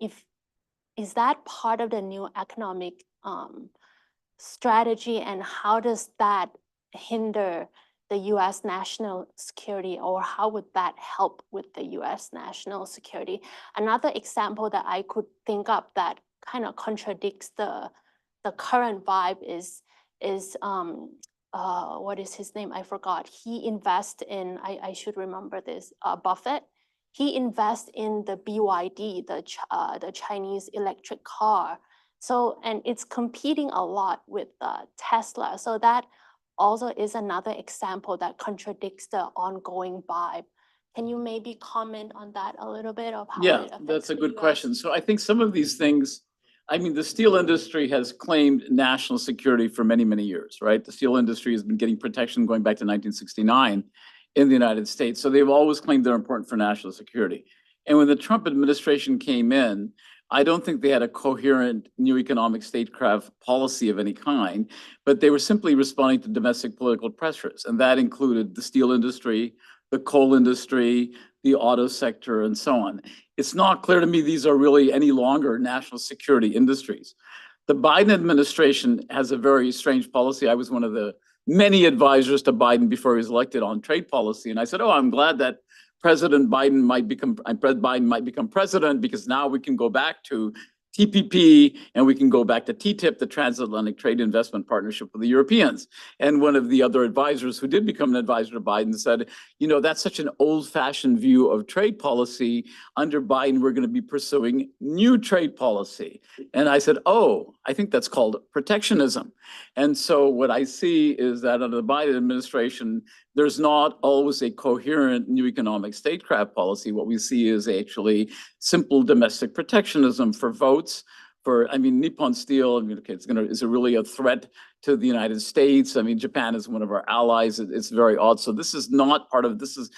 is that part of the new economic strategy, and how does that hinder the US national security, or how would that help with the US national security? Another example that I could think of that kind of contradicts the current vibe is what is his name? I forgot. He invests in, I should remember this, Buffett. He invests in the BYD, the Chinese electric car. So, and it's competing a lot with Tesla. So that also is another example that contradicts the ongoing vibe. Can you maybe comment on that a little bit of how Yeah, it affects that's a the good US? question. So I think some of these things, I mean, the steel industry has claimed national security for many, many years, right? The steel industry has been getting protection going back to 1969 in the United States. So they've always claimed they're important for national security. And when the Trump administration came in, I don't think they had a coherent new economic statecraft policy of any kind, but they were simply responding to domestic political pressures. And that included the steel industry, the coal industry, the auto sector, and so on. It's not clear to me these are really any longer national security industries. The Biden administration has a very strange policy. I was one of the many advisors to Biden before he was elected on trade policy. And I said, oh, I'm glad that President Biden might become president because now we can go back to TPP and we can go back to TTIP, the Transatlantic Trade Investment Partnership with the Europeans. And one of the other advisors who did become an advisor to Biden said, you know, that's such an old-fashioned view of trade policy. Under Biden, we're going to be pursuing new trade policy. And I said, oh, I think that's called protectionism. And so what I see is that under the Biden administration, there's not always a coherent new economic statecraft policy. What we see is actually simple domestic protectionism for votes. I mean, Nippon Steel, I mean, okay, is it really a threat to the United States? I mean, Japan is one of our allies. It's very odd. So this is not part of, this is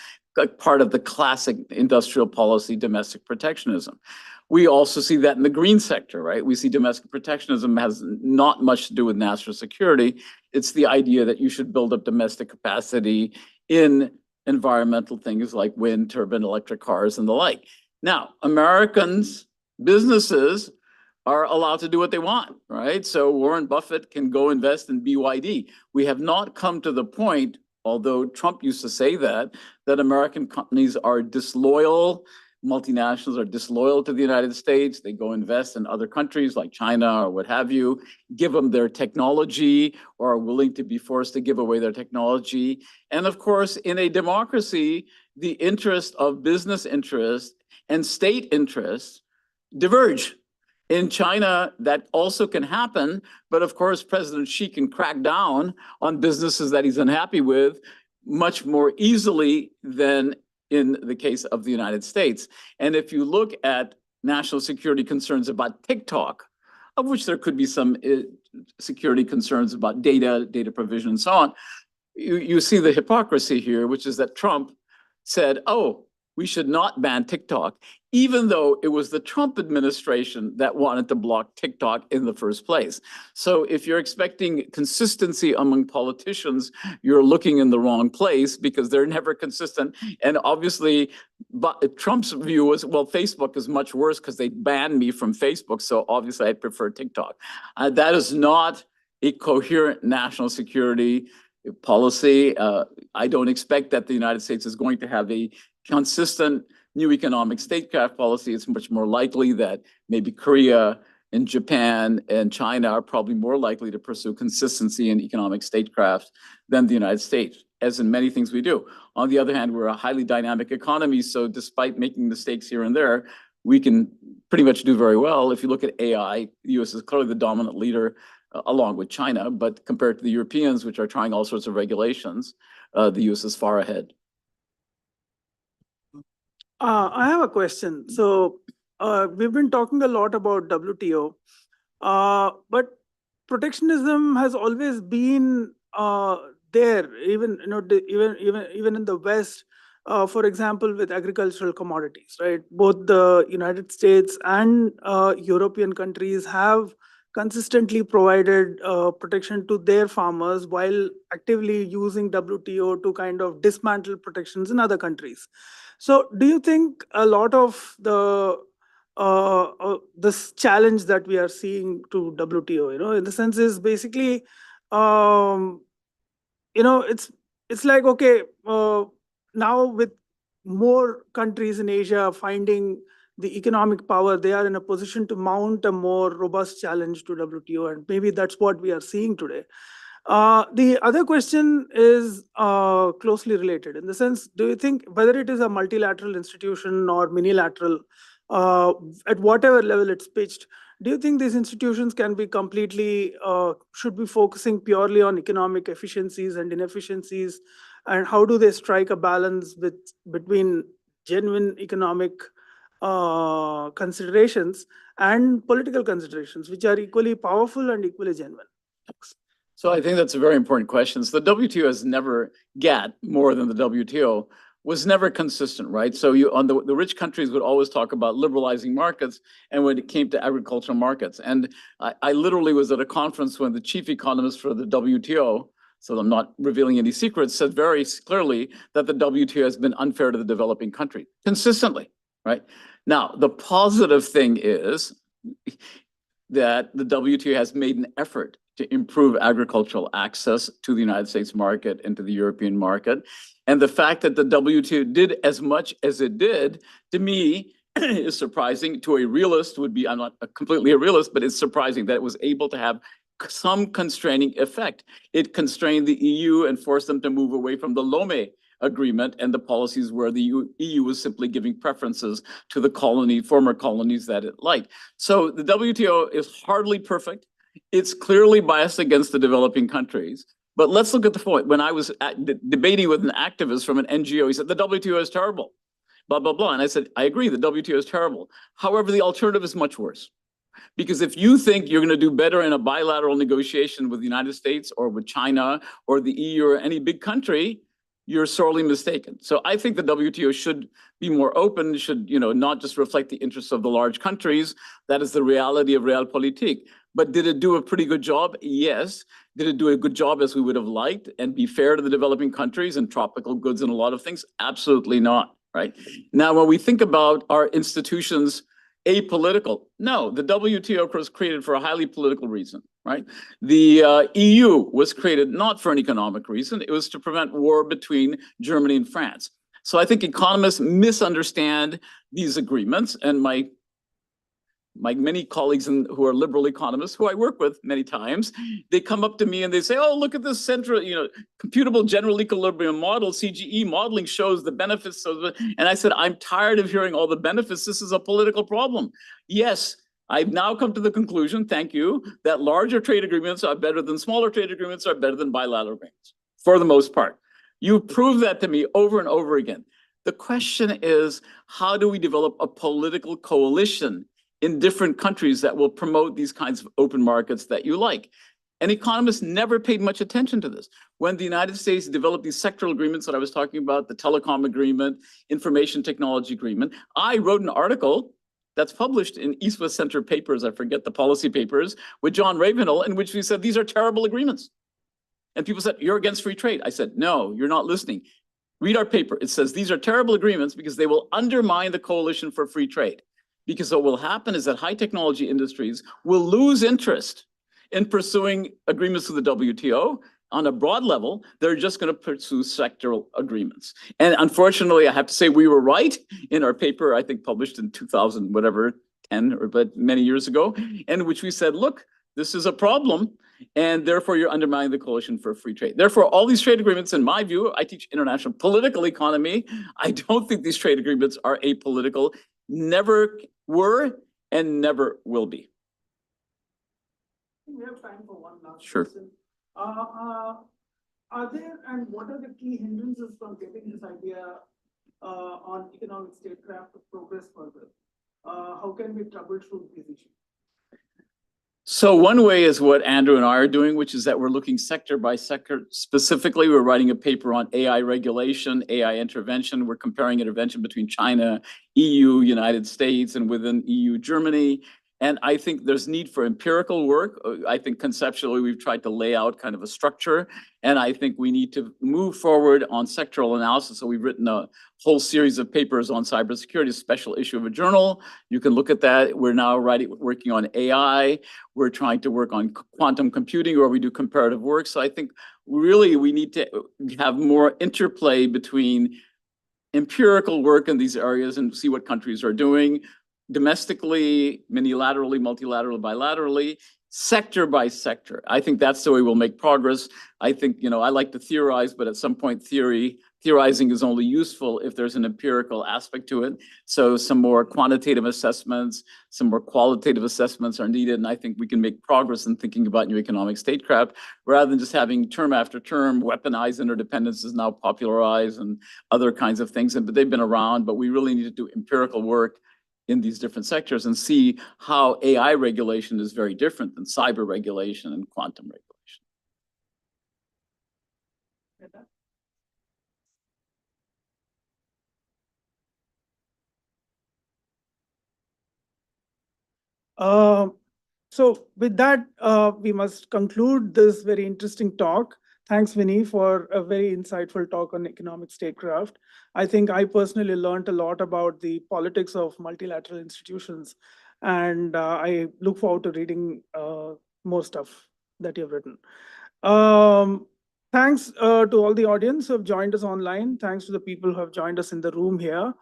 part of the classic industrial policy, domestic protectionism. We also see that in the green sector, right? We see domestic protectionism has not much to do with national security. It's the idea that you should build up domestic capacity in environmental things like wind, turbine, electric cars, and the like. Now, Americans, businesses are allowed to do what they want, right? So Warren Buffett can go invest in BYD. We have not come to the point, although Trump used to say that American companies are disloyal, multinationals are disloyal to the United States. They go invest in other countries like China or what have you, give them their technology or are willing to be forced to give away their technology. And of course, in a democracy, the interest of business interest and state interests diverge. In China, that also can happen, but of course, President Xi can crack down on businesses that he's unhappy with much more easily than in the case of the United States. And if you look at national security concerns about TikTok, of which there could be some security concerns about data provision and so on, you see the hypocrisy here, which is that Trump said, oh, we should not ban TikTok, even though it was the Trump administration that wanted to block TikTok in the first place. So if you're expecting consistency among politicians, you're looking in the wrong place because they're never consistent. And obviously, but Trump's view was, well, Facebook is much worse because they banned me from Facebook. So obviously, I prefer TikTok. That is not a coherent national security policy. I don't expect that the United States is going to have a consistent new economic statecraft policy. It's much more likely that maybe Korea and Japan and China are probably more likely to pursue consistency in economic statecraft than the United States, as in many things we do. On the other hand, we're a highly dynamic economy, so despite making mistakes here and there, we can pretty much do very well. If you look at AI, the US is clearly the dominant leader along with China, but compared to the Europeans, which are trying all sorts of regulations, the US is far ahead. I have a question. So we've been talking a lot about WTO, but protectionism has always been there, even even in the West. For example, with agricultural commodities, right? Both the United States and European countries have consistently provided protection to their farmers while actively using WTO to kind of dismantle protections in other countries. So do you think a lot of the this challenge that we are seeing to WTO, in the sense is basically, it's like, okay, now with more countries in Asia finding the economic power, they are in a position to mount a more robust challenge to WTO, and maybe that's what we are seeing today. The other question is closely related in the sense, do you think whether it is a multilateral institution or minilateral, at whatever level it's pitched, do you think these institutions can be completely, should be focusing purely on economic efficiencies and inefficiencies? And how do they strike a balance between genuine economic considerations and political considerations, which are equally powerful and equally genuine? Thanks. So I think that's a very important question. So the WTO has never, GATT more than the WTO, was never consistent, right? So the rich countries would always talk about liberalizing markets, and when it came to agricultural markets. And I literally was at a conference when the chief economist for the WTO, so I'm not revealing any secrets, said very clearly that the WTO has been unfair to the developing country, consistently, right? Now, the positive thing is that the WTO has made an effort to improve agricultural access to the United States market and to the European market. And the fact that the WTO did as much as it did, to me, is surprising. To a realist would be, I'm not completely a realist, but it's surprising that it was able to have some constraining effect. It constrained the EU and forced them to move away from the Lome agreement and the policies where the EU was simply giving preferences to the former colonies that it liked. So the WTO is hardly perfect. It's clearly biased against the developing countries. But let's look at the point. When I was debating with an activist from an NGO, he said, the WTO is terrible, blah, blah, blah. And I said, I agree, the WTO is terrible. However, the alternative is much worse. Because if you think you're going to do better in a bilateral negotiation with the United States or with China or the EU or any big country, you're sorely mistaken. So I think the WTO should be more open, should not just reflect the interests of the large countries. That is the reality of realpolitik. But did it do a pretty good job? Yes. Did it do a good job as we would have liked and be fair to the developing countries and tropical goods and a lot of things? Absolutely not, right? Now, when we think about our institutions, apolitical, no, the WTO was created for a highly political reason, right? The EU was created not for an economic reason. It was to prevent war between Germany and France. So I think economists misunderstand these agreements, and my many colleagues who are liberal economists, who I work with many times, they come up to me and they say, oh, look at this central, computable general equilibrium model, CGE modeling shows the benefits of it. And I said, I'm tired of hearing all the benefits. This is a political problem. Yes, I've now come to the conclusion, thank you, that larger trade agreements are better than smaller trade agreements are better than bilateral agreements, for the most part. You prove that to me over and over again. The question is, how do we develop a political coalition in different countries that will promote these kinds of open markets that you like? And economists never paid much attention to this. When the United States developed these sectoral agreements that I was talking about, the telecom agreement, information technology agreement, I wrote an article that's published in East-West Center papers, I forget the policy papers, with John Ravenhill, in which we said, these are terrible agreements. And people said, you're against free trade. I said, no, you're not listening. Read our paper. It says, these are terrible agreements because they will undermine the coalition for free trade. Because what will happen is that high technology industries will lose interest in pursuing agreements with the WTO. On a broad level, they're just going to pursue sectoral agreements. And unfortunately, I have to say we were right in our paper, I think published in 2000, whatever, 10 or but many years ago, in which we said, look, this is a problem, and therefore you're undermining the coalition for free trade. Therefore, all these trade agreements, in my view, I teach international political economy. I don't think these trade agreements are apolitical. Never were and never will be. We have time for one last Sure. question. Are there, and what are the key hindrances from getting this idea on economic statecraft to progress further? How can we troubleshoot these issues? So one way is what Andrew and I are doing, which is that we're looking sector by sector. Specifically, we're writing a paper on AI regulation, AI intervention. We're comparing intervention between China, EU, United States, and within EU, Germany. And I think there's need for empirical work. I think conceptually, we've tried to lay out kind of a structure. And I think we need to move forward on sectoral analysis. So we've written a whole series of papers on cybersecurity, a special issue of a journal. You can look at that. We're now working on AI. We're trying to work on quantum computing, where we do comparative work. So I think really we need to have more interplay between empirical work in these areas and see what countries are doing domestically, minilaterally, multilaterally, bilaterally, sector by sector. I think that's the way we'll make progress. I think, I like to theorize, but at some point theory theorizing is only useful if there's an empirical aspect to it. So some more quantitative assessments, some more qualitative assessments are needed. And I think we can make progress in thinking about new economic statecraft rather than just having term after term weaponized interdependence is now popularized and other kinds of things. But they've been around, but we really need to do empirical work in these different sectors and see how AI regulation is very different than cyber regulation and quantum regulation. So with that, we must conclude this very interesting talk. Thanks, Vinny, for a very insightful talk on economic statecraft. I think I personally learned a lot about the politics of multilateral institutions, and I look forward to reading more stuff that you've written. Thanks to all the audience who have joined us online. Thanks to the people who have joined us in the room here.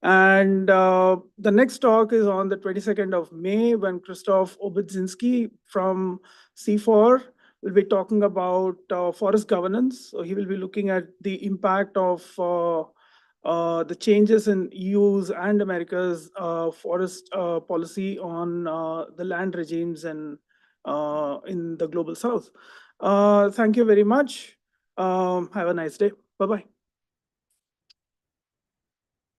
And the next talk is on the 22nd of May when Krzysztof Obydzinski from C4 will be talking about forest governance. So he will be looking at the impact of the changes in EU's and America's forest policy on the land regimes and in the global south. Thank you very much. Have a nice day. Bye-bye.